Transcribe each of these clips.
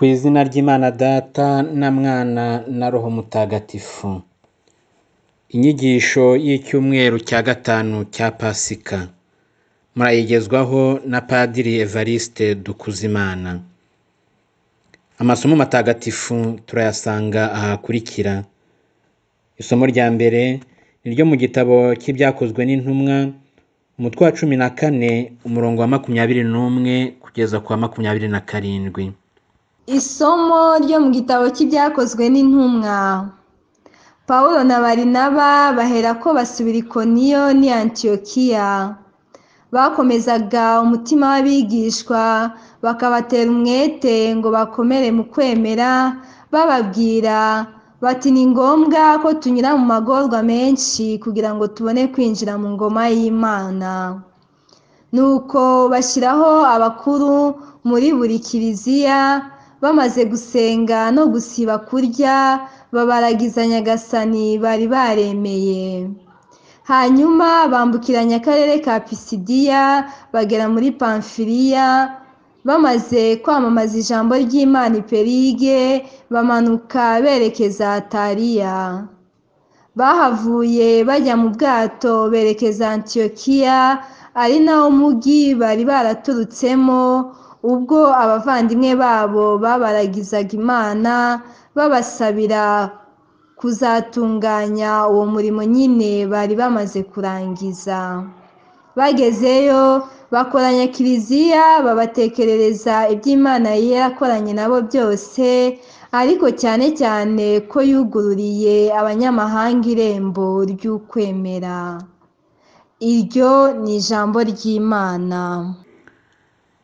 izina ry'Imana Data na Mwana na Roho Mutagatifu. Inyigisho y'icyumweru cya gatanu cya Pasika. Murayigezwaho na Padiri Evariste Dukuzimana. Amasomo matagatifu turayasanga ahakurikira. Isomo rya mbere ni ryo mu gitabo cy'ibyakozwe n'intumwa, umutwe wa 14, umurongo wa 21 kugeza ku wa 27. Isomo ryo mu gitabo cy'ibyakozwe n'intumwa. Pawulo na Barinaba baherako basubira Ikoniyo n'i Antiyokiya. Bakomezaga umutima w'abigishwa, bakabatera umwete ngo bakomere mu kwemera, bababwira bati ni ngombwa ko tunyura mu magorwa menshi kugira ngo tubone kwinjira mu ngoma y'Imana. Nuko bashyiraho abakuru muri buri kiliziya, bamaze gusenga no gusiba kurya, babaragiza Nyagasani bari baremeye. Hanyuma bambukiranya akarere ka Pisidiya bagera muri Pamfiliya. Bamaze kwamamaza ijambo ry'Imana i Perige, bamanuka berekeza Ataliya. Bahavuye bajya mu bwato berekeza Antiyokiya, ari nawo mujyi bari baraturutsemo ubwo abavandimwe babo babaragizaga Imana, babasabira kuzatunganya uwo murimo nyine bari bamaze kurangiza. Bagezeyo bakoranya kiliziya, babatekerereza iby'Imana yari yarakoranye nabo byose, ariko cyane cyane ko yugururiye abanyamahanga irembo ry'ukwemera. Iryo ni ijambo ry'Imana.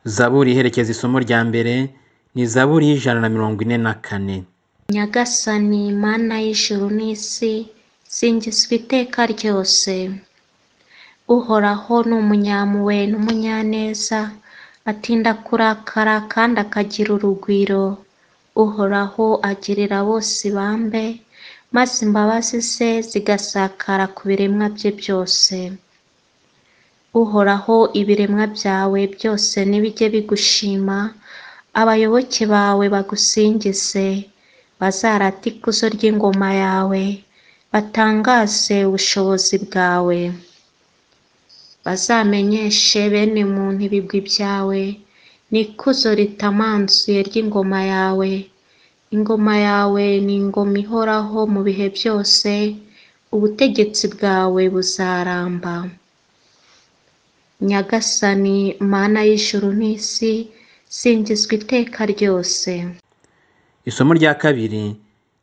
Zaburi iherekeza isomo rya mbere ni Zaburi y'144. Nyagasani Mana y'ijuru n'isi, singizwa iteka ryose. Uhoraho ni umunyampuhwe n'umunyaneza, atinda kurakara kandi akagira urugwiro. Uhoraho agirira bose ibambe, maze imbabazi ze zigasakara ku biremwa bye byose. Uhoraho ibiremwa byawe byose nibijye bigushima, abayoboke bawe bagusingize, bazarate ikuzo ry'ingoma yawe, batangaze ubushobozi bwawe. Bazamenyeshe bene muntu ibigwi byawe, n'ikuzo ritamanzuye ry'ingoma yawe. Ingoma yawe ni ingoma ihoraho mu bihe byose, ubutegetsi bwawe buzaramba. Nyagasani Mana y'ijuru n'isi, singizwa iteka ryose. Isomo rya kabiri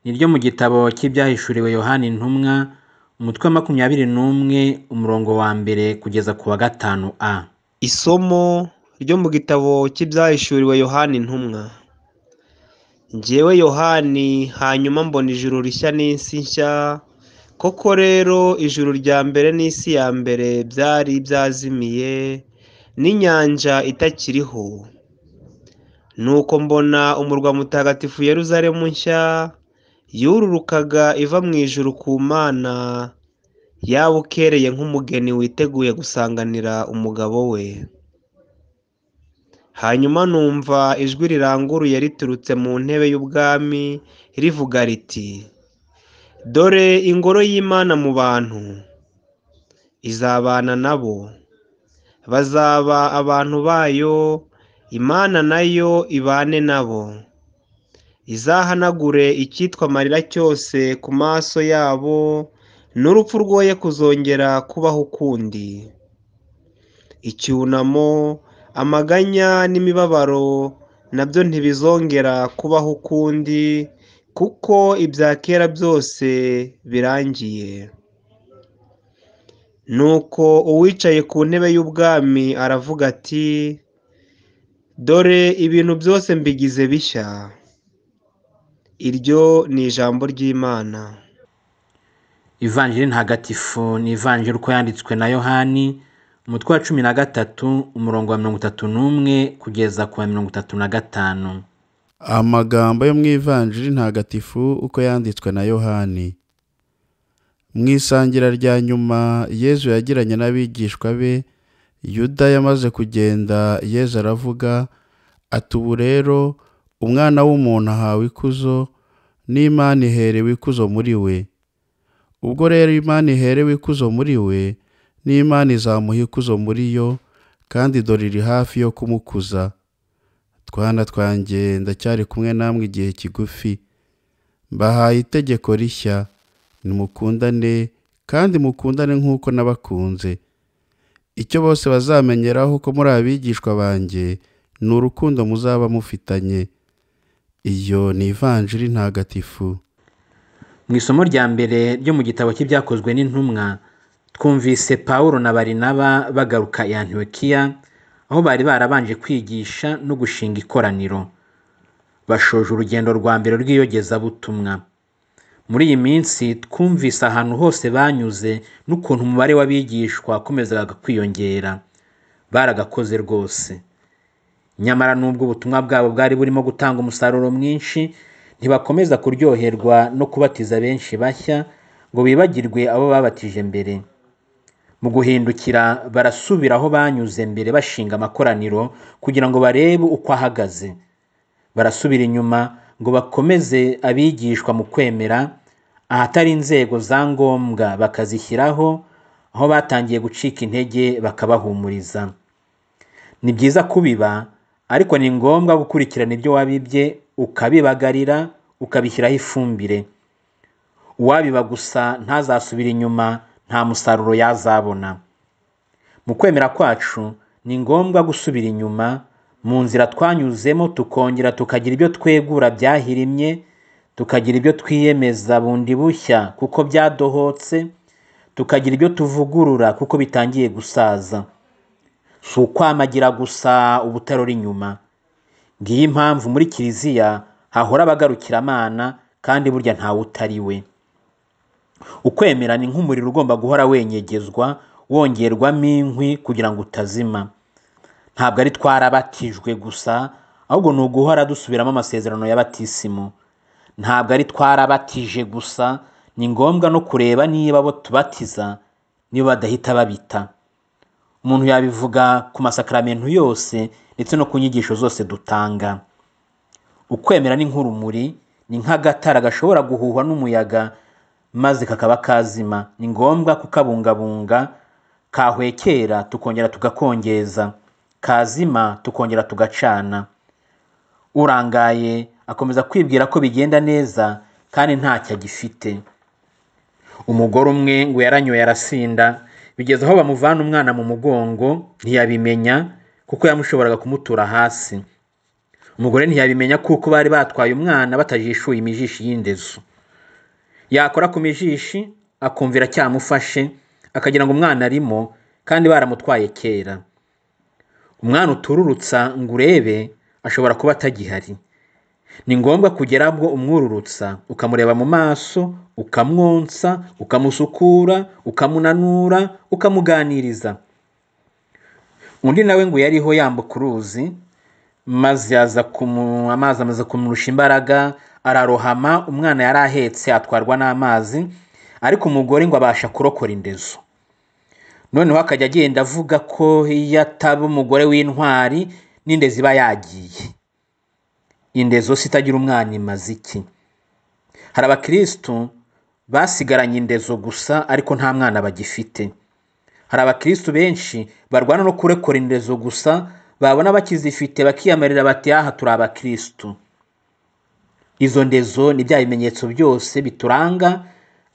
ni ryo mu gitabo cy'ibyahishuriwe Yohana Intumwa, umutwe wa 21, umurongo wa 1 kugeza ku wa 5a. Isomo ryo mu gitabo cy'ibyahishuriwe Yohana Intumwa. Njyewe Yohani, hanyuma mbona ijuru rishya n'isi nshya. Koko rero ijuru rya mbere n'isi ya mbere byari byazimiye, n'inyanja itakiriho. Nuko mbona umurwa mutagatifu Yeruzalemu nshya, yururukaga iva mu ijuru ku Mana, yaba ukereye nk'umugeni witeguye gusanganira umugabo we. Hanyuma numva ijwi riranguruye riturutse mu ntebe y'ubwami rivuga riti, dore ingoro y'Imana mu bantu, izabana nabo, bazaba abantu bayo, Imana nayo ibane nabo. Izahanagure icyitwa amarira cyose ku maso yabo, n'urupfu rwoye kuzongera kubaho ukundi. Icyunamo, amaganya n'imibabaro nabyo ntibizongera kubaho ukundi, kuko ibya kera byose birangiye. Nuko uwicaye ku ntebe y'ubwami aravuga ati, dore ibintu byose mbigize bishya. Iryo ni ijambo ry'Imana. Ivanjiri ntagatifu ni ivanjiri uko yanditswe na Yohani, umutwe wa 13, umurongo wa 31 kugeza ku wa 35. Amagambo yo mu ivanjiri ntagatifu uko yanditswe na Yohani. Mu isangira rya nyuma Yezu yagiranye n'abigishwa be, Yuda yamaze kugenda, Yezu aravuga ati, ubu rero umwana w'umuntu ahawe ikuzo, n'Imana iherewe ikuzo muri we. Ubwo rero Imana iherewe ikuzo muri we, n'Imana izamuha ikuzo muri yo, kandi dore iri hafi yo kumukuza. Twana twanjye, ndacyari kumwe namwe igihe kigufi. Mbahaye itegeko rishya, nimukundane, kandi mukundane nk'uko nabakunze. Icyo bose bazamenyeraho ko muri abigishwa banjye, ni urukundo muzaba mufitanye. Iyo ni ivanjiri ntagatifu. Mu isomo rya mbere ryo mu gitabo cy'ibyakozwe n'intumwa, twumvise Pawulo na Barinaba bagaruka i Antiyokiya, aho bari barabanje kwigisha no gushinga ikoraniro. Bashoje urugendo rwa mbere rw'iyogezabutumwa. Muri iyi minsi twumvise ahantu hose banyuze n'ukuntu umubare w'abigishwa wakomezaga kwiyongera. Baragakoze rwose. Nyamara nubwo ubutumwa bwabo bwari burimo gutanga umusaruro mwinshi, ntibakomeza kuryoherwa no kubatiza benshi bashya ngo bibagirwe abo babatije mbere. Mu guhindukira barasubira aho banyuze mbere bashinga amakoraniro kugira ngo barebe uko ahagaze. Barasubira inyuma ngo bakomeze abigishwa mu kwemera, ahatari inzego za ngombwa bakazishyiraho, aho batangiye gucika intege bakabahumuriza. Ni byiza kubiba, ariko ni ngombwa gukurikirana ibyo wabibye, ukabibagarira, ukabishyiraho ifumbire. Uwabiba gusa ntazasubira inyuma, nta musaruro yazabona. Mu kwemera kwacu ni ngombwa gusubira inyuma, mu nzira twanyuzemo tukongera tukagira ibyo twegura byahirimye, tukagira ibyo twiyemeza bundi bushya kuko byadohotse, tukagira ibyo tuvugurura kuko bitangiye gusaza. Si ukwamagira gusa ubutarora inyuma. Ngiyi impamvu muri Kiliziya hahora abagarukiramana, kandi burya ntawe utari we. Ukwemera ni nk'umuriro ugomba guhora wenyegezwa, wongerwamo inkwi kugira ngo utazima. Ntabwo ari twarabatijwe gusa, ahubwo ni uguhora dusubiramo amasezerano y'abatisimu. Ntabwo ari twarabatije gusa, ni ngombwa no kureba niba abo tubatiza niba badahita babita. Umuntu yabivuga ku masakaramentu yose ndetse no ku nyigisho zose dutanga. Ukwemera ni nk'urumuri, ni nk'agatara gashobora guhuhwa n'umuyaga maze kakaba kazima. Ni ngombwa kukabungabunga, kahwekera tukongera tugakongeza, kazima tukongera tugacana. Urangaye akomeza kwibwira ko bigenda neza kandi ntacyo agifite. Umugore umwe ngo yaranyoye arasinda, bigeze aho bamuvana umwana mu mugongo, ntiyabimenya kuko yamushoboraga kumutura hasi. Umugore ntiyabimenya kuko bari batwaye umwana batajishuye imijishi y'indezo. Yakora ku mijishi akumvira cyamufashe, akagira ngo umwana arimo kandi baramutwaye kera. Umwana utururutsa ngo urebe ashobora kuba atagihari. Ni ngombwa kugera bwo umwururutsa, ukamureba mu maso, ukamwonsa, ukamusukura, ukamunanura, ukamuganiriza. Undi nawe ngo yariho yambuka uruzi, maze amazi amaze kumurusha imbaraga, ararohama, umwana yari ahetse atwarwa n'amazi, ariko umugore ngo abasha kurokora indezo. Noneho akajya agenda avuga ko iyo ataba umugore w'intwari n'indezi iba yagiye. Indezo sitagira umwana imaze iki? Hari abakristu basigaranye indezo gusa ariko nta mwana bagifite. Hari abakristu benshi barwana no kurekora indezo gusa, babona bakizifite bakiyamarira bati aha turi abakristu. Izo ndezo ni bya bimenyetso byose bituranga,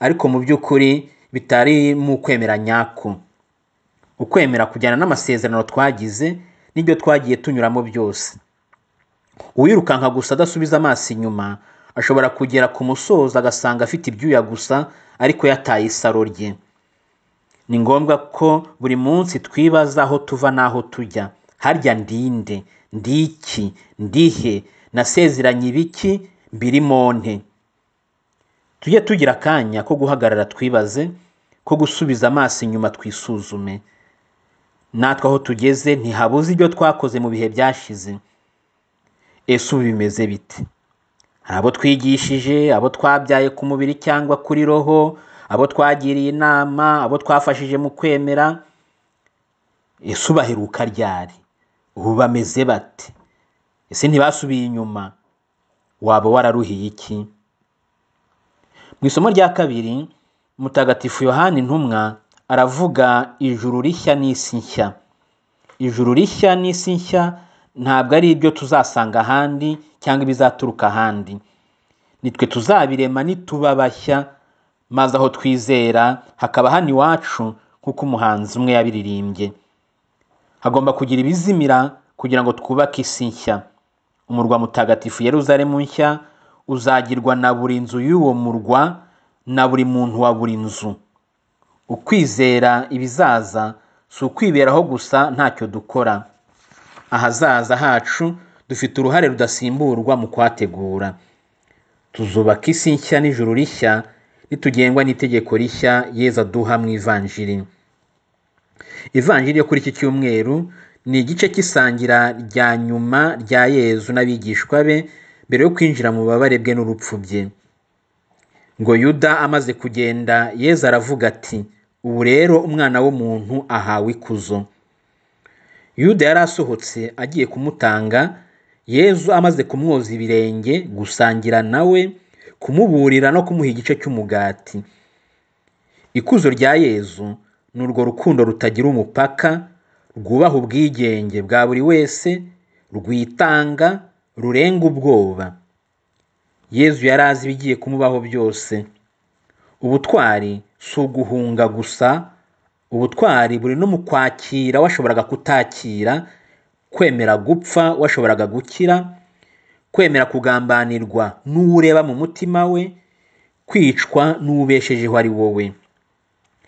ariko mu by'ukuri bitari mu kwemera nyako. Ukwemera kujyana n'amasezerano twagize n'ibyo twagiye tunyuramo byose. Uwirukanka gusa adasubiza amaso inyuma ashobora kugera ku musozo agasanga afite ibyuya gusa ariko yataye isaro rye. Ni ngombwa ko buri munsi twibaza aho tuva n'aho tujya. Harya ndinde, ndiki, ndihe, nasezeranye ibiki, mbirimo nte? Tujye tugira akanya ko guhagarara twibaze, ko gusubiza amaso inyuma twisuzume. Natwe aho tugeze ntihabuze ibyo twakoze mu bihe byashize. Ese ubu bimeze bite? Hari abo twigishije, abo twabyaye ku mubiri cyangwa kuri roho, abo twagiriye inama, abo twafashije mu kwemera. Ese ubaheruka ryari? Ubu bameze bate? Ese ntibasubiye inyuma? waba wararuhiye iki? Mu isomo rya kabiri, Mutagatifu Yohani Intumwa aravuga ijuru rishya n'isi nshya. Ijuru rishya n'isi nshya ntabwo ari ibyo tuzasanga ahandi cyangwa ibizaturuka ahandi. Nitwe tuzabirema nituba bashya, maze aho twizera hakaba hano iwacu nk'uko umuhanzi umwe yabiririmbye. Hagomba kugira ibizimira kugira ngo twubake isi nshya. Umurwa mutagatifu Yeruzalemu nshya uzagirwa na buri nzu y'uwo murwa na buri muntu wa buri nzu. Ukwizera ibizaza si ukwiberaho gusa ntacyo dukora. Ahazaza hacu dufite uruhare rudasimburwa mu kuhategura. Tuzubaka isi nshya n'ijuru rishya nitugengwa n'itegeko rishya Yezu aduha mu ivanjiri. Ivanjiri yo kuri iki cyumweru ni igice cy'isangira rya nyuma rya Yezu n'abigishwa be mbere yo kwinjira mu bubabare bwe n'urupfu bye. Ngo Yuda amaze kugenda, Yezu aravuga ati, ubu rero umwana w'umuntu ahawe ikuzo. Yuda yari asohotse agiye kumutanga, Yezu amaze kumwoza ibirenge, gusangira nawe, kumuburira no kumuha igice cy'umugati. Ikuzo rya Yezu ni urwo rukundo rutagira umupaka, rwubaha ubwigenge bwa buri wese, rwitanga, rurenga ubwoba. Yezu yari azi ibigiye kumubaho byose. Ubutwari si uguhunga gusa, ubutwari buri no mu kwakira washoboraga kutakira, kwemera gupfa washoboraga gukira, kwemera kugambanirwa n'ureba mu mutima we, kwicwa n'ubeshejeho ari wowe.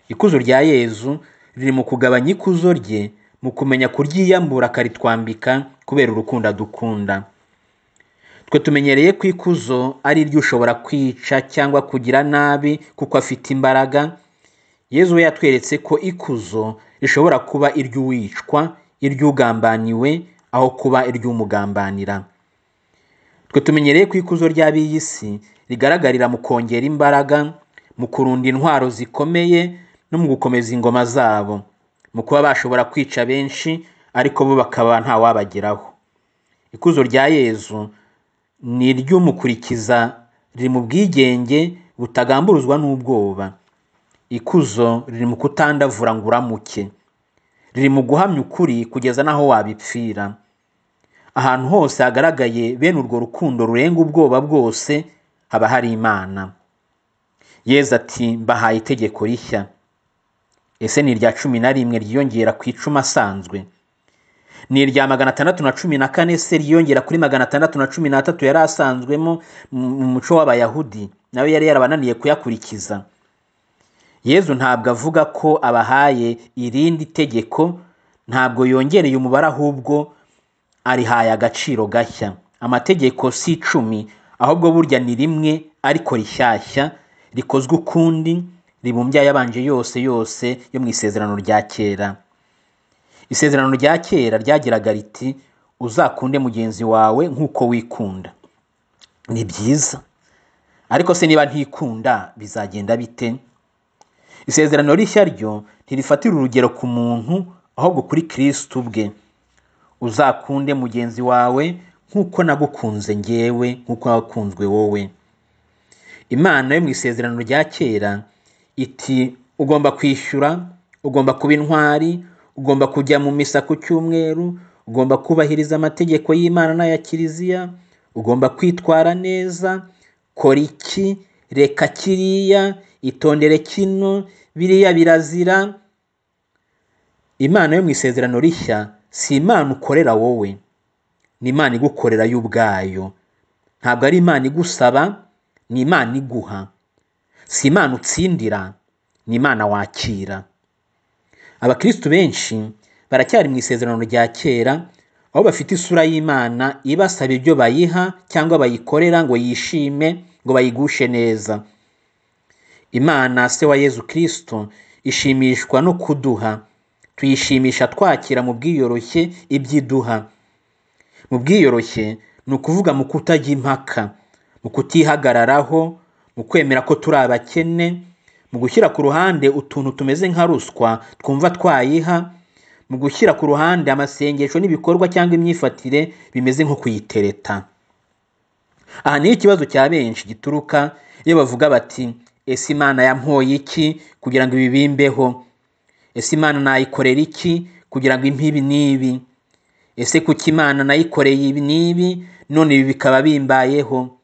Ikuzo rya Yezu riri mu kugabanya ikuzo rye, mu kumenya kuryiyambura akaritwambika kubera urukundo adukunda. Twe tumenyereye ko ikuzo ari iryo ushobora kwica cyangwa kugira nabi kuko afite imbaraga. Yezu we yatweretse ko ikuzo rishobora kuba iry'uwicwa, iry'ugambaniwe, aho kuba iry'umugambanira. Twe tumenyereye ko ikuzo ry'ab'iyi si rigaragarira mu kongera imbaraga, mu kurunda intwaro zikomeye no mu gukomeza ingoma zabo, mu kuba bashobora kwica benshi ariko bo bakaba nta wabageraho. Ikuzo rya Yezu ni iry'umukurikiza, riri mu bwigenge butagamburuzwa n'ubwoba. Ikuzo riri mu kutandavura ngo uramuke, riri mu guhamya ukuri kugeza n'aho wabipfira. Ahantu hose hagaragaye bene urwo rukundo rurenga ubwoba bwose haba hari Imana. Yezu ati, mbahaye itegeko rishya. Ese ni irya 11 ryiyongera ku 10 asanzwe? Ni irya 614 se ryiyongera kuri 613 yari asanzwemo mu muco w'Abayahudi nawe yari yarabananiye kuyakurikiza? Yezu ntabwo avuga ko abahaye irindi tegeko, ntabwo yongereye umubare, ahubwo arihaye agaciro gashya. Amategeko si 10, ahubwo burya ni rimwe ariko rishyashya, rikozwe ukundi, ribumbye ayabanje yose yo mu isezerano rya kera. Isezerano rya kera ryagiraga riti, uzakunde mugenzi wawe nk'uko wikunda. Ni byiza, ariko se niba ntikunda bizagenda bite? Isezerano rishya ryo ntirifatira urugero ku muntu, ahubwo kuri Kristo ubwe. Uzakunde mugenzi wawe nk'uko nagukunze njyewe, nk'uko wakunzwe wowe. Imana yo mu isezerano rya kera iti, ugomba kwishyura, ugomba kuba intwari, ugomba kujya mu misa ku cyumweru, ugomba kubahiriza amategeko y'Imana n'aya Kiliziya, ugomba kwitwara neza, kora iki, reka kiriya, itondere kino, biriya birazira. Imana yo mu isezerano rishya si Imana ukorera wowe, ni Imana igukorera yo ubwayo. Ntabwo ari Imana igusaba, ni Imana iguha. Si Imana utsindira, ni Imana wakira. Abakristo benshi baracyari mu isezerano rya kera, aho bafite isura y'Imana ibasaba ibyo bayiha cyangwa bayikorera ngo yishime, ngo bayigushe neza. Imana se wa Yezu Kristo ishimishwa no kuduha, tuyishimisha twakira mu bwiyoroshye ibyiduha. Mu bwiyoroshye ni ukuvuga mu kutajya impaka, mu kutihagararaho, mu kwemera ko turi abakene, mu gushyira ku ruhande utuntu tumeze nka ruswa twumva twayiha, mu gushyira ku ruhande amasengesho n'ibikorwa cyangwa imyifatire bimeze nko kuyitereta. aha niho ikibazo cya benshi gituruka iyo bavuga bati ese Imana yampoye iki kugira ngo ibi bimbeho? Ese Imana nayikorera iki kugira ngo impe ibi n'ibi? Ese kuki Imana nayikoreye ibi n'ibi none ibi bikaba bimbayeho?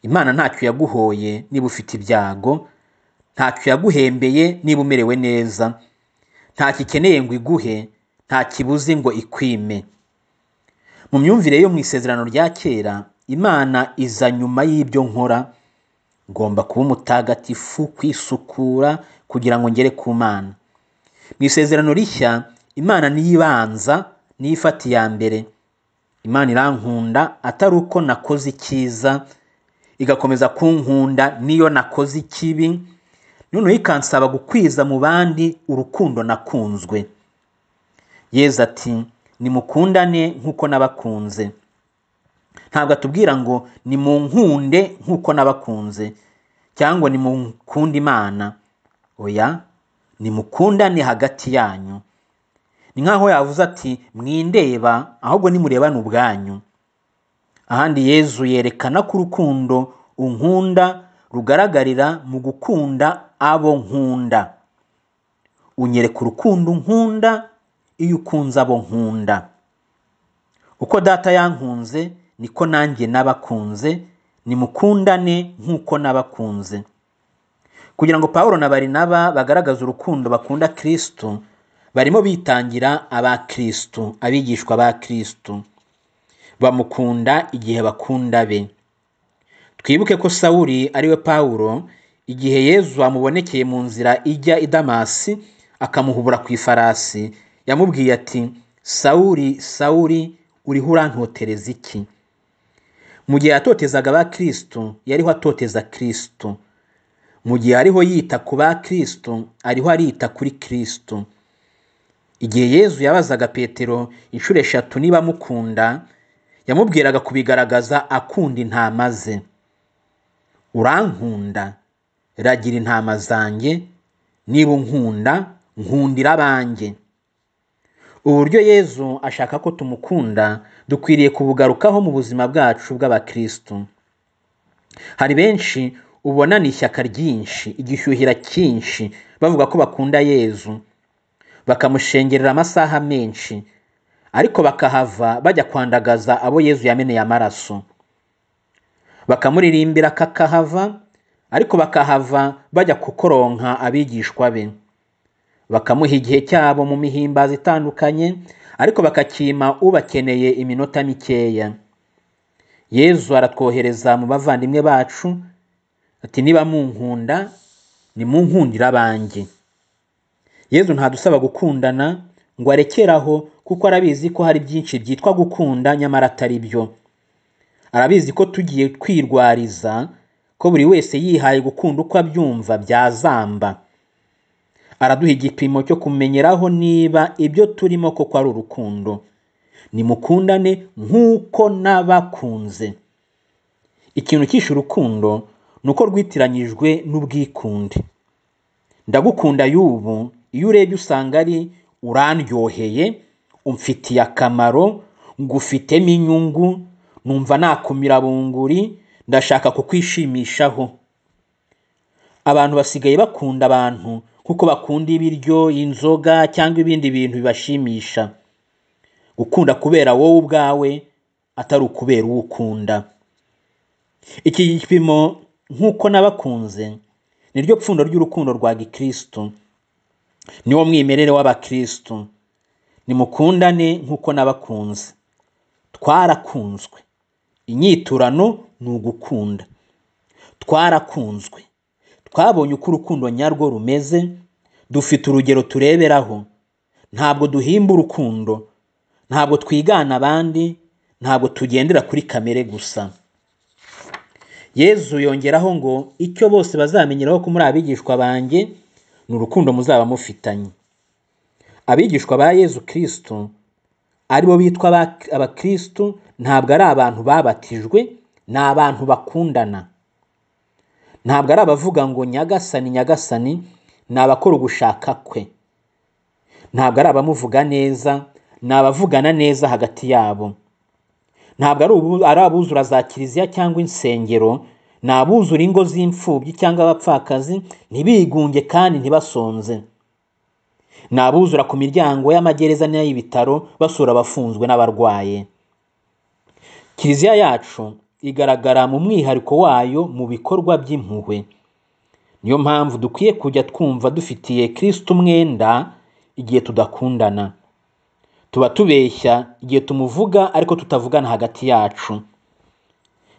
Imana ntacyo yaguhoye niba ufite ibyago, ntacyo yaguhembeye niba umerewe neza, ntacyo ikeneye ngo iguhe, nta kibuze ngo ikwime. Mu myumvire yo mu isezerano rya kera, Imana iza nyuma y'ibyo nkora. Ngomba kuba umutagatifu, kwisukura kugira ngo ngere ku Mana. Mu isezerano rishya, Imana niyo ibanza, niyo ifata iya mbere. Imana irankunda atari uko nakoze icyiza, igakomeza kunkunda niyo nakoze ikibi, noneho ikansaba gukwiza mu bandi urukundo nakunzwe. Yezu ati nimukundane nk'uko nabakunze. Ntabwo atubwira ngo nimunkunde nk'uko nabakunze cyangwa nimukunde Imana. Oya, nimukundane hagati yanyu. Ni nk'aho yavuze ati mwindeba ahubwo nimurebane ubwanyu. Ahandi Yezu yerekana ko urukundo unkunda rugaragarira mu gukunda abo nkunda. Unyereka urukundo unkunda iyo ukunze abo nkunda. Uko Data yankunze niko nanjye nabakunze, nimukundane nk'uko nabakunze. Kugira ngo Pawulo na Barinaba bagaragaze urukundo bakunda Kristo, barimo bitangira aba Kristo, abigishwa ba Kristo. Bamukunda igihe bakunda be. Twibuke ko Sawuli ariwe Pawulo, igihe Yezu amubonekeye mu nzira ijya i Damasi akamuhubura ku ifarasi, yamubwiye ati Sawuli, Sawuli, uriho urantotereza iki? Mu gihe yatotezaga ba Kristo, yariho atoteza Kristo. Mu gihe ariho yita ku ba Kristo, ariho arita kuri Kristo. Igihe Yezu yabazaga Petero inshuro 3 niba amukunda, yamubwiraga kubigaragaza akunda intama ze. Urankunda, ragira intama zanjye, niba unkunda, nkundira abanjye. Uburyo Yezu ashaka ko tumukunda, dukwiriye kubugarukaho mu buzima bwacu bw'abakristo. Hari benshi ubonana ishyaka ryinshi, igishyuhira cyinshi, bavuga ko bakunda Yezu, bakamushengerera amasaha menshi, ariko bakahava bajya kwandagaza abo Yezu yameneye amaraso. Bakamuririmbira kakahava, ariko bakahava bajya kukoronka abigishwa be. Bakamuha igihe cyabo mu mihimbazo itandukanye, ariko bakakima ubakeneye iminota mikeya. Yezu aratwohereza mu bavandimwe bacu ati niba munkunda, nimunkundira abanjye. Yezu ntadusaba gukundana ngo arekeraho, kuko arabizi ko hari byinshi byitwa gukunda nyamara atari byo. Arabizi ko tugiye kwirwariza, ko buri wese yihaye gukunda uko abyumva byazamba. Araduha igipimo cyo kumenyeraho niba ibyo turimo koko ari urukundo. Nimukundane nk'uko nabakunze. Ikintu cyishe urukundo nuko rwitiranyijwe n'ubwikunde. Ndagukunda y'ubu, iyo urebye usanga ari urandyoheye, umfitiye akamaro, ngufitemo inyungu, numva nakumira bunguri, ndashaka kukwishimishaho. Abantu basigaye bakunda abantu kuko bakunda ibiryo, inzoga cyangwa ibindi bintu bibashimisha. Gukunda kubera wowe ubwawe atari ukubera uwo ukunda. Iki gipimo nk'uko nabakunze niryo pfundo ry'urukundo rwa Gikristo. Niwo mwimerere w'abakristo. Nimukundane nk'uko nabakunze. Twarakunzwe. Inyiturano ni ugukunda. Twarakunzwe. Twabonye uko urukundo nyarwo rumeze, dufite urugero tureberaho. Ntabwo duhimba urukundo, ntabwo twigana abandi, ntabwo tugendera kuri kamere gusa. Yezu yongeraho ngo icyo bose bazamenyeraho ko muri abigishwa banjye ni urukundo muzaba mufitanye. Abigishwa ba Yezu Kristo aribo bitwa abakristo, ntabwo ari abantu babatijwe, ni abantu bakundana. Ntabwo ari abavuga ngo nyagasani nyagasani, ni abakora ugushaka kwe. Ntabwo ari abamuvuga neza, ni abavugana neza hagati yabo. ntabwo ari abuzura za kiliziya cyangwa insengero, ni abuzura ingo z'imfubyi cyangwa abapfakazi, ntibigunge kandi ntibasonze. Ni abuzura ku miryango y'amagereza n'ay'ibitaro basura abafunzwe n'abarwaye. Kiliziya yacu igaragara mu mwihariko wayo mu bikorwa by'impuhwe. Niyo mpamvu dukwiye kujya twumva dufitiye Kristo umwenda igihe tudakundana. Tuba tubeshya igihe tumuvuga ariko tutavugana hagati yacu.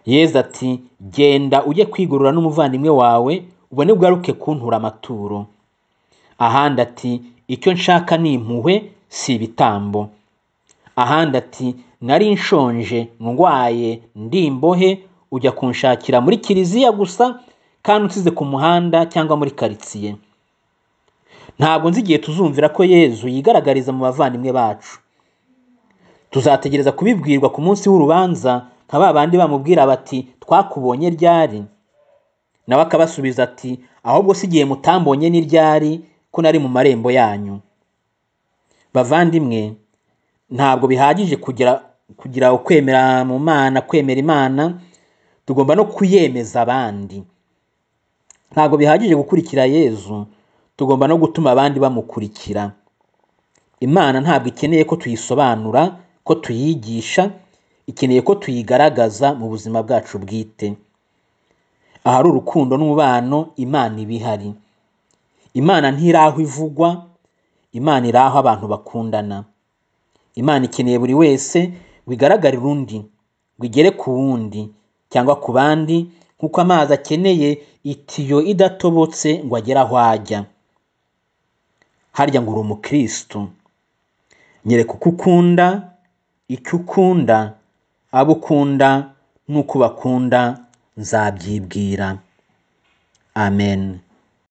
Yezu ati, genda ujye kwigurura n'umuvandimwe wawe, ubone ugaruke kuntura amaturo. Ahandi ati, icyo nshaka ni impuhwe, si ibitambo. Ahandi ati, nari nshonje, ndwaye, ndi imbohe, ujya kunshakira muri kiliziya gusa kandi unsize ku muhanda cyangwa muri karitsiye. Ntabwo nzi igihe tuzumvira ko Yezu yigaragariza mu bavandimwe bacu. Tuzategereza kubibwirwa ku munsi w'urubanza nka ba bandi bamubwira bati, twakubonye ryari? Nawe akabasubiza ati, ahubwo si igihe mutambonye ni ryari, ko nari mu marembo yanyu. Bavandimwe, ntabwo bihagije kugira ukwemera mu Mana, kwemera Imana, tugomba no kuyemeza abandi. Ntabwo bihagije gukurikira Yezu, tugomba no gutuma abandi bamukurikira. Imana ntabwo ikeneye ko tuyisobanura, ko tuyigisha, ikeneye ko tuyigaragaza mu buzima bwacu bwite. Ahari urukundo n'umubano, Imana iba ihari. Imana ntiri aho ivugwa, Imana iri aho abantu bakundana. Imana ikeneye buri wese wigaragarira undi, wigere ku wundi cyangwa ku bandi, nk'uko amazi akeneye itiyo idatobotse ngo agere aho ajya. Harya ngo uri umukristo, nyereka uko ukunda, icyo ukunda, abo ukunda n'uko bakunda, nzabyibwira. Amen.